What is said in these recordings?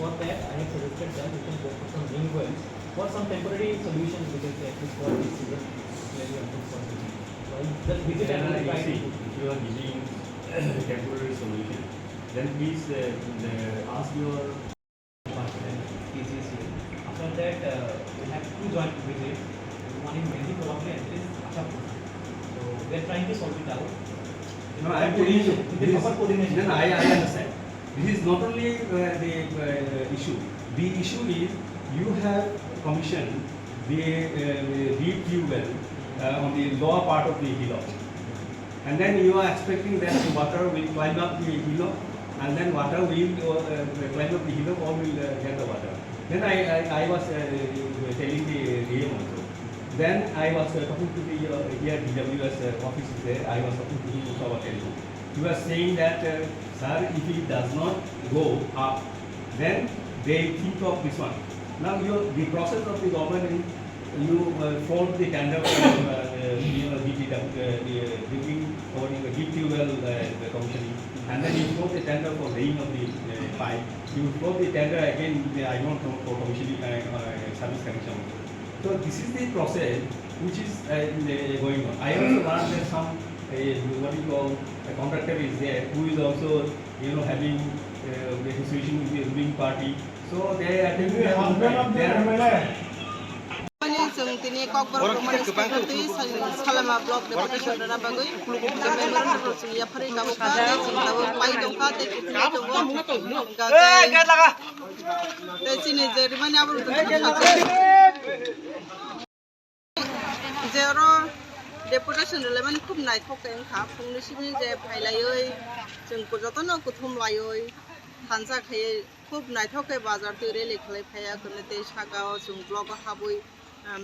for that, I have suggested that we can go for some ring wells for some temporary solutions because at least for this season, clearly until for the so I just visit and try to. If you are giving temporary solution, then please ask your department PCC. After that, we have two joint visits. One in Mehdi probably and this Ashapur. So we are trying to sort it out. No, I am telling you. With proper coordination. Then I understand. This is not only the issue. The issue is you have commissioned the deep tube well on the lower part of the hillock, and then you are expecting that the water will climb up the hillock, and then water will climb up the hillock or will get the water. Then I was telling the DM also. Then I was talking to the here DWS office is there. I was talking to him over telephone. He was saying that sir, if it does not go up, then they think of this one. Now the process of the government is you float the tender for deep tube well commissioning, and then you float the tender for laying of the pipe. You float the tender again. I don't know for commissioning service connection. So this is the process which is going on. I also learned that some what you call a contractor is there who is also having association with the ruling party. So they are जों दिनै Kokborok municipality Slema block Deputation na bagay member जों याफारि गाबो खादे जों दाबो पाइ दंखा ते किफिना दंगो ते सिनि जेरमानि आबो जेरो Deputation लेमन खूब नायथक एंखा फुंनि सिमि जे फाइलायै जों गजतनो कुथुम लायै थानसा खायै खूब नायथक बाजार ते रेलि खालाय फाया कने ते सागाव जों Blocko हाबुय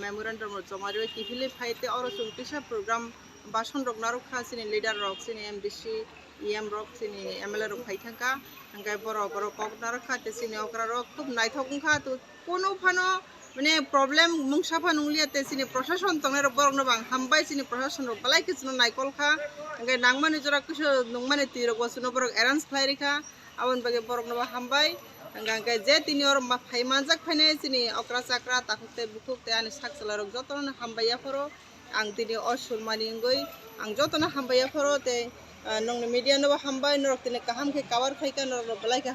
memorandum of Jomari Kifili Fight or Pisha program Bashon Rwkha in leader rocks in MDC, EM rocks in MLR of Haitaka, and Kokborok Rwkha, the Sine Okra Rock, Nighthawk to Pono Pano, when a problem Mungshapan only at the Sine procession, Toner Bornobang, Hambais in a procession of Palakis no Nikolka, and then Nangman is Rakusha, Numanity was no errands Clarika, I won't beg a Bornova Hambai. Angka jet in your Haimanzak Penes in Okra Sakra, Takute Bukuk, and Saxalar of Joton, Hambaya Foro, Angtini Oshul Maningoi, Angjotona Hambaya Foro, the non media no Hamba, nor Tinakahamke, Kavar Fakan or Balaka.